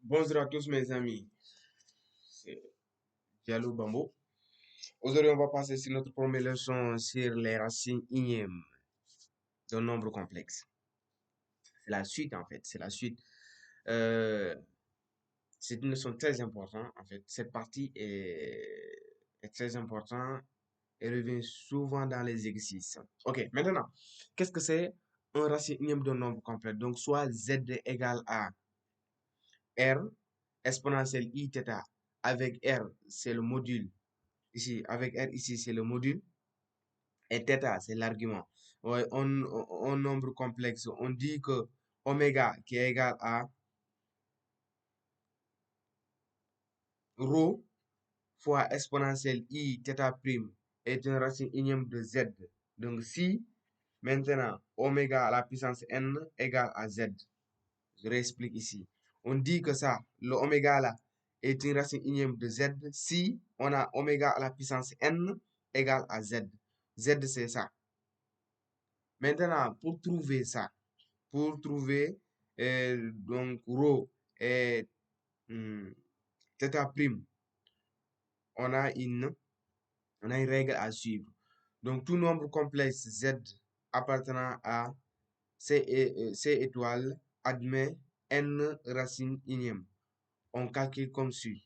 Bonjour à tous mes amis, c'est Diallo Bambo. Aujourd'hui, on va passer sur notre première leçon sur les racines ignièmes d'un nombre complexe. C'est la suite en fait, c'est la suite. Euh, c'est une leçon très importante en fait. Cette partie est très importante et revient souvent dans les exercices. Ok, maintenant, qu'est-ce que c'est un racine ignième d'un nombre complexe? Donc, soit z égale à r exponentielle i θ avec r, c'est le module. Ici, avec R, ici, c'est le module. Et θ, c'est l'argument. Ouais, un nombre complexe, on dit que oméga qui est égal à rho fois exponentielle i θ prime est une racine ignième de z. Donc, si maintenant oméga à la puissance n égale à z, je réexplique ici. On dit que ça, le oméga là, est une racine ignième de z si on a oméga à la puissance n égale à z. Z, c'est ça. Maintenant, pour trouver ça, pour trouver donc rho et θ prime, on a une règle à suivre. Donc, tout nombre complexe z appartenant à C étoile admet n racine ignième. On calcule comme suit.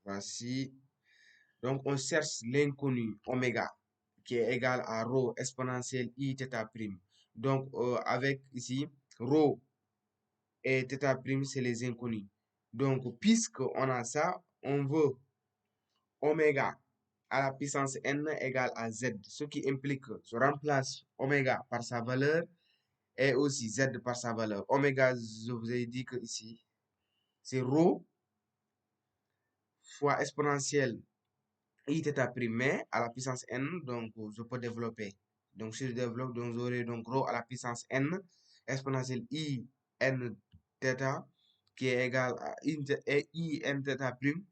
Voici. Donc, on cherche l'inconnu oméga qui est égal à rho exponentielle i θ prime. Donc, avec ici, rho et θ prime, c'est les inconnus. Donc, puisqu'on a ça, on veut oméga à la puissance n égale à z, ce qui implique que je remplace oméga par sa valeur et aussi z par sa valeur. Oméga, je vous ai dit que ici, c'est rho fois exponentielle i θ prime, mais à la puissance n, donc je peux développer. Donc, si je développe, donc j'aurai donc rho à la puissance n exponentielle i n θ qui est égal à i n θ prime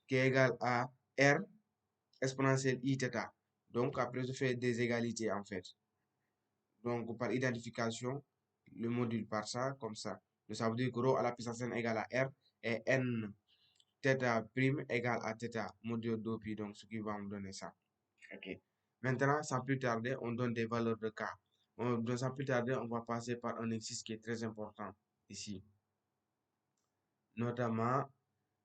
qui est égal à r exponentielle i θ. Donc, après, je fais des égalités en fait. Donc, par identification, le module par ça, comme ça. Donc, ça veut dire que rho à la puissance n égale à r et n θ prime égale à θ module 2pi, donc ce qui va me donner ça. Ok. Maintenant, sans plus tarder, on donne des valeurs de k. Donc, sans plus tarder, on va passer par un exercice qui est très important ici. Notamment,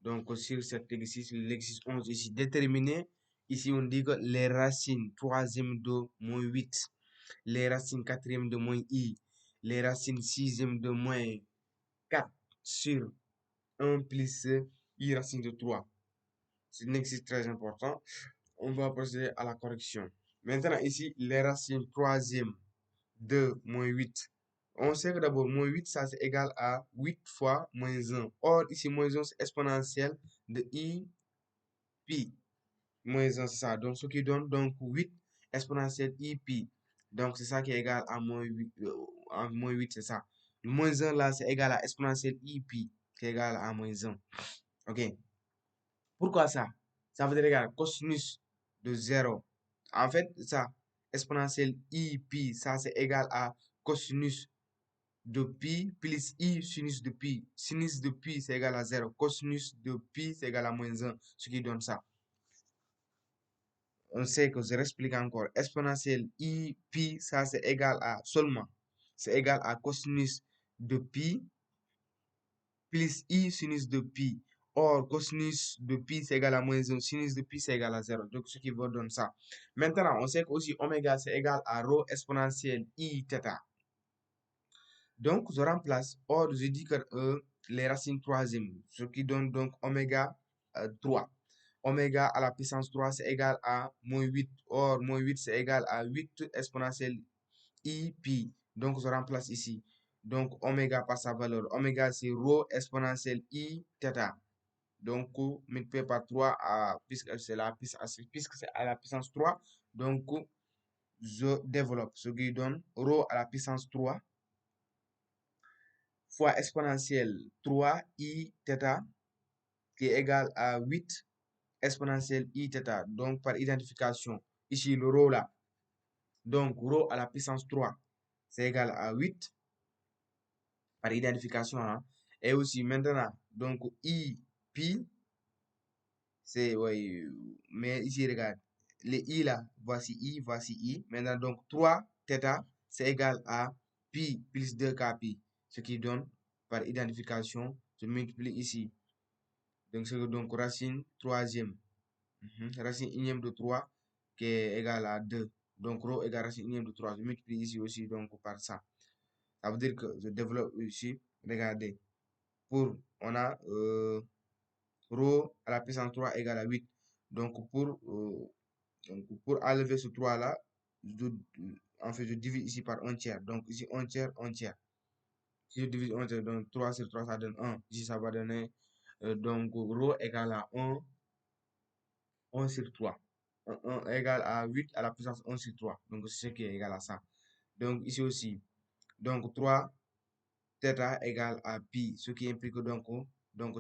donc sur cet exercice, l'exercice 11 ici, déterminer. Ici, on dit que les racines troisième de moins 8, les racines quatrième de moins i, les racines sixième de moins 4 sur 1 plus i racine de 3. C'est un exercice très important. On va procéder à la correction. Maintenant, ici, les racines troisième de moins 8. On sait que d'abord, moins 8, ça c'est égal à 8 fois moins 1. Or, ici, moins 1, c'est exponentielle de i pi. Moins 1, c'est ça. Donc, ce qui donne donc 8 exponentielle i pi. Donc, c'est ça qui est égal à moins 8. Moins 8, c'est ça. Le moins 1, là, c'est égal à exponentielle i pi, qui est égal à moins 1. OK. Pourquoi ça? Ça veut dire, regarde, cosinus de 0. En fait, ça, exponentielle i pi, ça c'est égal à cosinus de pi plus i sinus de pi. Sinus de pi, c'est égal à 0. Cosinus de pi, c'est égal à moins 1, ce qui donne ça. On sait que je réexplique encore. Exponentielle i pi, ça c'est égal à seulement. C'est égal à cosinus de pi plus i sinus de pi. Or, cosinus de pi, c'est égal à moins 1. Sinus de pi, c'est égal à 0. Donc, ce qui va donner ça. Maintenant, on sait qu'aussi oméga, c'est égal à rho exponentielle i θ. Donc, je remplace. Or, je dis que les racines troisième, ce qui donne donc oméga 3. Oméga à la puissance 3, c'est égal à moins 8. Or, moins 8, c'est égal à 8 exponentielle i pi. Donc, je remplace ici. Donc, oméga par sa valeur. Oméga, c'est rho exponentielle i θ. Donc, multiplié par 3, puisque c'est à la puissance 3. Donc, je développe. Ce qui donne rho à la puissance 3 fois exponentielle 3i θ qui est égal à 8 exponentielle i θ. Donc, par identification, ici, le rho là. Donc, rho à la puissance 3, c'est égal à 8 par identification. Hein. Et aussi maintenant, donc I, pi, c'est, ouais, mais ici, regarde, les I là, voici I. Maintenant, donc 3 θ, c'est égal à pi plus 2k pi, ce qui donne, par identification, je multiplie ici. Donc, c'est donc racine troisième. Racine unième de 3 qui est égal à 2. Donc, rho égale racine unième de 3. Je multiplie ici aussi donc par ça. Ça veut dire que je développe ici. Regardez. On a rho à la puissance 3 égale à 8. Donc, pour enlever ce 3 là, en fait, je divise ici par 1 tiers. Donc, ici, 1 tiers, 1 tiers. Si je divise 1 tiers, donc 3 sur 3, ça donne 1. Ici, ça va donner, donc, rho égale à 1 sur 3. 1 égale à 8 à la puissance 1 sur 3. Donc, c'est ce qui est égal à ça. Donc, ici aussi, donc 3 θ égale à pi, ce qui implique donc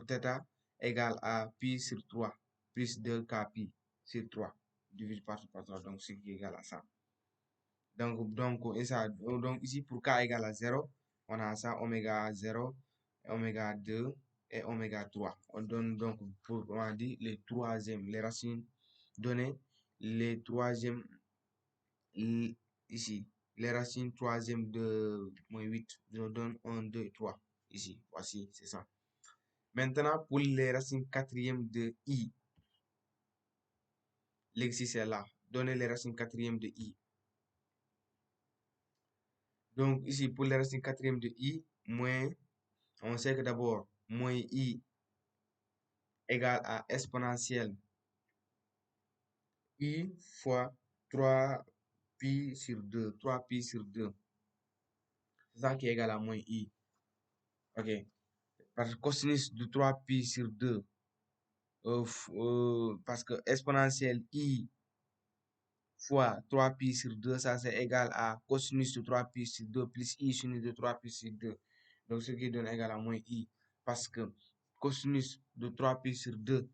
θ égale à pi sur 3 plus 2k pi sur 3 divisé par 3, donc ce qui est égal à ça. Donc ici pour k égale à 0, on a ça oméga 0, oméga 2 et oméga 3. On donne donc, on a dit les troisièmes, les racines données, les troisièmes ici, les racines troisième de moins 8, je donne 1, 2, 3. Ici, voici, c'est ça. Maintenant, pour les racines quatrième de I, l'exercice est là. Donnez les racines quatrième de I. Donc, ici, pour les racines quatrième de I, on sait que d'abord, moins I égale à exponentielle I fois 3 pi sur 2. 3 pi sur 2. C'est ça qui est égal à moins I. OK. Parce que cosinus de 3 pi sur 2, parce que exponentielle I fois 3 pi sur 2, ça c'est égal à cosinus de 3 pi sur 2 plus I sinus de 3 pi sur 2. Donc, ce qui donne égal à moins I. Parce que cosinus de 3 pi sur 2,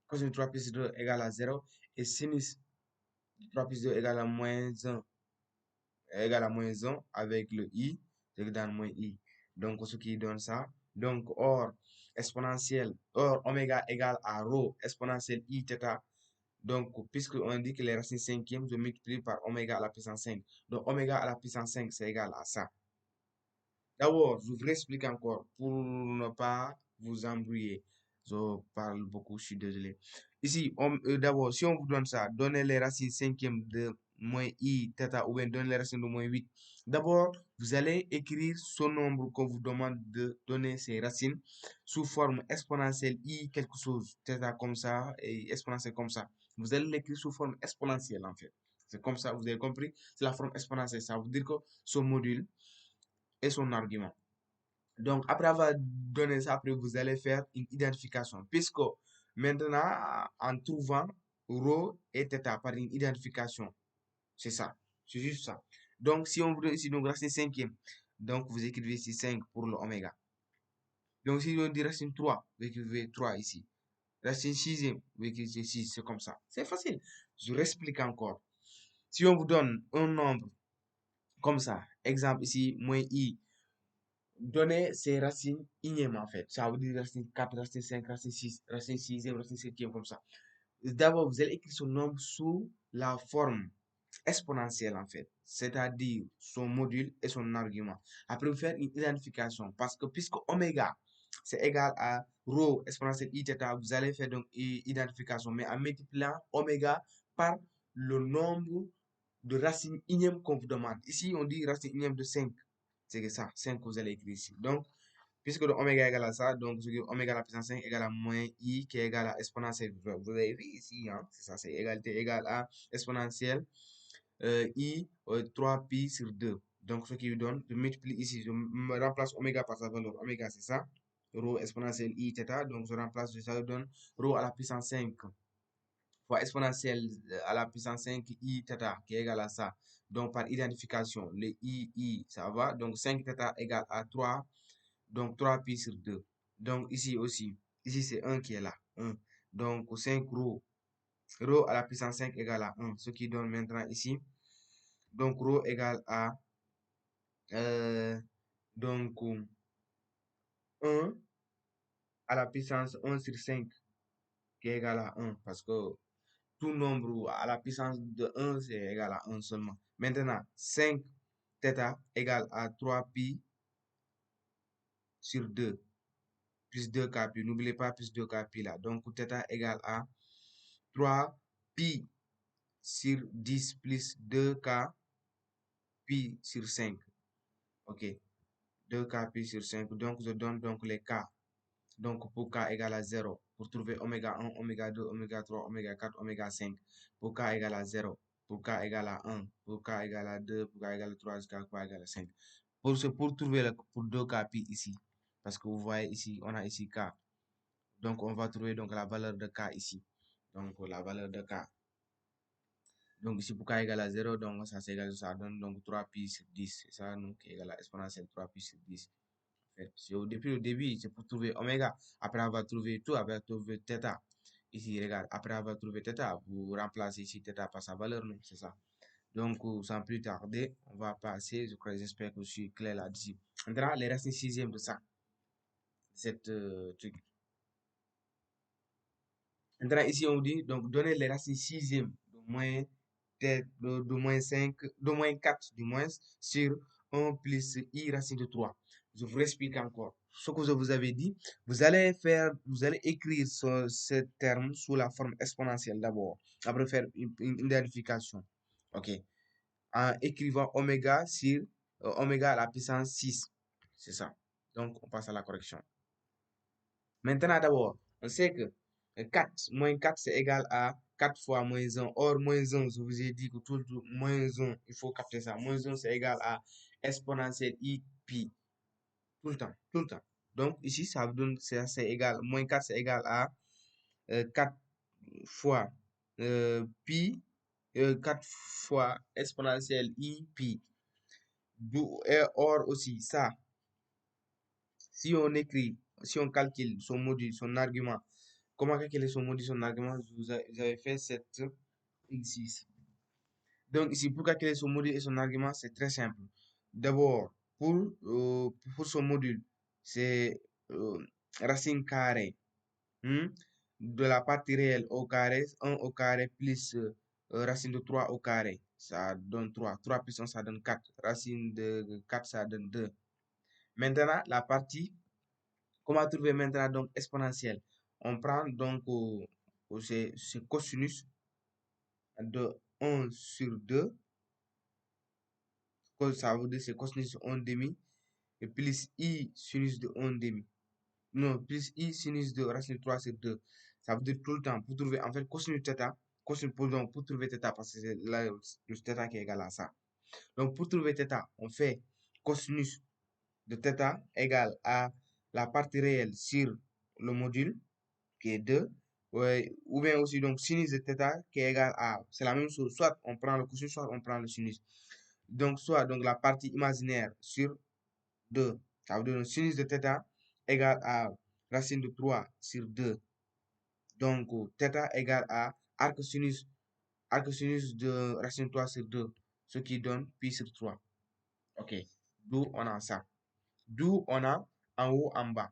cosinus de 3 pi sur 2 égale à 0. Et sinus de 3 pi sur 2 égale à moins 1 avec le I, ce qui donne moins I. Donc, ce qui donne ça. Donc, or oméga égale à rho exponentielle I θ. Donc, puisque on dit que les racines cinquièmes, je multiplie par oméga à la puissance 5. Donc, oméga à la puissance 5, c'est égal à ça. D'abord, je vous explique encore pour ne pas vous embrouiller. Je parle beaucoup, je suis désolé. Ici, d'abord, si on vous donne ça, donnez les racines cinquièmes de moins I, θ, ou bien donnez les racines de moins 8. D'abord, vous allez écrire ce nombre qu'on vous demande de donner ces racines sous forme exponentielle I quelque chose, θ comme ça et exponentielle comme ça. Vous allez l'écrire sous forme exponentielle en fait. C'est comme ça, vous avez compris? C'est la forme exponentielle. Ça veut dire que ce module et son argument. Donc, après avoir donné ça, après, vous allez faire une identification. Puisque maintenant, en trouvant rho et θ par une identification, c'est ça. C'est juste ça. Donc, si on vous donne ici, donc racine cinquième, donc vous écrivez ici 5 pour le oméga. Donc, si on dit racine 3, vous écrivez 3 ici. Racine sixième, vous écrivez 6, c'est comme ça. C'est facile. Je réexplique encore. Si on vous donne un nombre comme ça, exemple ici, moins I, donner ces racines ignément en fait. Ça veut dire racine 4, racine 5, racine 6, racine 6, racine 7 comme ça. D'abord, vous allez écrire son nombre sous la forme exponentielle en fait, c'est-à-dire son module et son argument. Après, vous faire une identification parce que puisque oméga c'est égal à rho exponentielle I θ, vous allez faire donc une identification, mais en multipliant oméga par le nombre de racines ignémes qu'on vous demande. Ici, on dit racine ignéme de 5. C'est ça, 5 que vous allez écrire ici. Donc, puisque le oméga égale à ça, donc oméga à la puissance 5 égale à moins I qui est égal à exponentielle. Vous avez vu ici, hein, c'est ça, c'est égalité égale à exponentielle I 3 pi sur 2. Donc, ce qui vous donne, je multiplie ici, je me remplace oméga par sa valeur. Oméga, c'est ça. Rho exponentielle I θ. Donc, je remplace, ça donne rho à la puissance 5 fois exponentielle à la puissance 5 I θ qui est égal à ça. Donc, par identification, le I, ça va. Donc, 5 θ égale à 3. Donc, 3 pi sur 2. Donc, ici aussi, ici c'est 1 qui est là. 1. Donc, 5 rho. Rho à la puissance 5 égale à 1. Ce qui donne maintenant ici. Donc, rho égale à donc 1 à la puissance 1 sur 5 qui est égal à 1 parce que tout nombre à la puissance de 1 c'est égal à 1 seulement. Maintenant, 5 θ égale à 3 pi sur 2 plus 2 k pi. N'oubliez pas plus 2 k pi là. Donc, θ égale à 3 pi sur 10 plus 2 k pi sur 5. OK. 2 k pi sur 5. Donc, je donne donc les k. Donc, pour k égale à 0, pour trouver oméga 1, oméga 2, oméga 3, oméga 4, oméga 5, pour k égale à 0, pour k égale à 1, pour k égale à 2, pour k égale à 3, jusqu'à k égale à 5. Pour trouver pour 2k pi ici, parce que vous voyez ici, on a ici k. Donc, on va trouver donc la valeur de k ici. Donc, la valeur de k. Donc, ici, pour k égale à 0, donc ça, c'est égal, ça donne donc 3 pi sur 10. C'est ça, donc, qui est égal à exponentielle 3 pi sur 10. Depuis le début, c'est pour trouver oméga. Après avoir trouvé tout, après avoir trouvé θ. Ici, regarde, après avoir trouvé θ, vous remplacez ici θ par sa valeur, non? C'est ça. Donc, sans plus tarder, on va passer. J'espère que je suis clair là-dessus. Maintenant, les racines sixièmes de ça. Cette truc. Maintenant, ici, on dit, donc, donner les racines sixièmes de moins, de moins 5, de moins 4, du moins, sur 1 plus i racine de 3. Je vous explique encore. Ce que je vous avais dit, vous allez écrire ce terme sous la forme exponentielle d'abord. Après, faire une identification. OK. En écrivant oméga sur oméga à la puissance 6. C'est ça. Donc, on passe à la correction. Maintenant, d'abord, on sait que 4, moins 4, c'est égal à 4 fois moins 1. Or, moins 1, je vous ai dit que tout moins 1, il faut capter ça. Moins 1, c'est égal à exponentielle i pi. Tout le temps, tout le temps. Donc, ici, ça vous donne, c'est égal, moins 4, c'est égal à 4 fois pi, 4 fois exponentielle i pi. Et or aussi, ça, si on écrit, si on calcule son module, son argument, comment calculer son module, son argument, vous avez fait cette exercice. Donc ici, pour calculer son module et son argument, c'est très simple. D'abord, pour son module, c'est racine carrée de la partie réelle au carré, 1 au carré plus racine de 3 au carré. Ça donne 3. 3 plus 1, ça donne 4. Racine de 4, ça donne 2. Maintenant, la partie, comment trouver maintenant donc exponentielle? On prend donc c'est cosinus de 1 sur 2. Ça veut dire c'est cosinus de 1 demi. Et plus i sinus de 1 demi. Non, plus i sinus de racine de 3 sur 2. Ça veut dire tout le temps, pour trouver, en fait, cosinus θ, cosinus, donc, pour trouver θ, parce que c'est là le θ qui est égal à ça. Donc, pour trouver θ, on fait cosinus de θ égale à la partie réelle sur le module, qui est 2, ouais, ou bien aussi, donc, sinus de θ qui est égal à, c'est la même chose, soit on prend le cosinus, soit on prend le sinus. Donc, soit donc la partie imaginaire sur 2, ça veut dire le sinus de θ égale à racine de 3 sur 2. Donc, θ égale à arc sinus de racine de 3 sur 2, ce qui donne pi sur 3. OK. D'où on a ça. D'où on a en haut, en bas.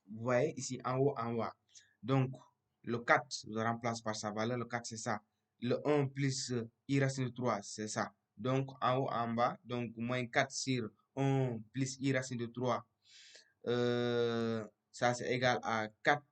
Vous voyez ici, en haut, en bas. Donc, le 4, je remplace par sa valeur. Le 4, c'est ça. Le 1 plus i racine de 3, c'est ça. Donc, en haut, en bas. Donc, moins 4 sur 1 plus i racine de 3. Ça, c'est égal à 4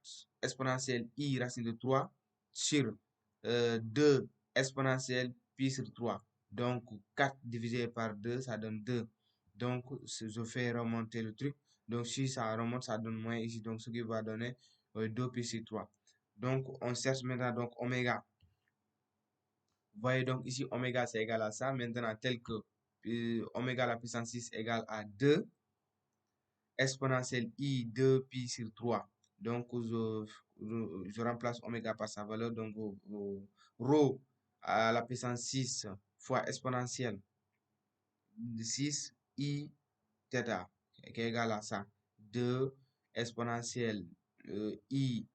exponentielle i racine de 3 sur 2 exponentielle pi sur 3. Donc, 4 divisé par 2, ça donne 2. Donc, je fais remonter le truc. Donc, si ça remonte, ça donne moins ici. Donc, ce qui va donner 2 pi sur 3. Donc, on cherche maintenant donc oméga. Vous voyez donc ici, oméga, c'est égal à ça. Maintenant, tel que oméga à la puissance 6 égale à 2 exponentielle i 2 pi sur 3. Donc, je remplace oméga par sa valeur. Donc, rho à la puissance 6 fois exponentielle de 6 i θ qui est égal à ça. 2 exponentielle i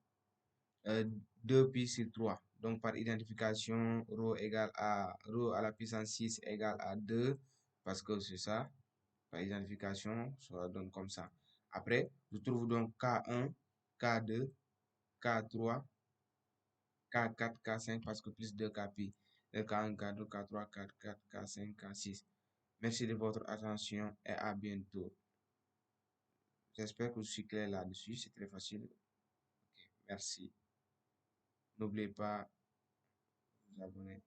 2 pi sur 3. Donc, par identification, rho à la puissance 6 égale à 2 parce que c'est ça. Par identification, ça donne comme ça. Après, je trouve donc K1, K2, K3, K4, K5 parce que plus de Kp. K1, K2, K3, K4, K5, K6. Merci de votre attention et à bientôt. J'espère que je suis clair là-dessus. C'est très facile. Okay, merci. N'oubliez pas de vous abonner.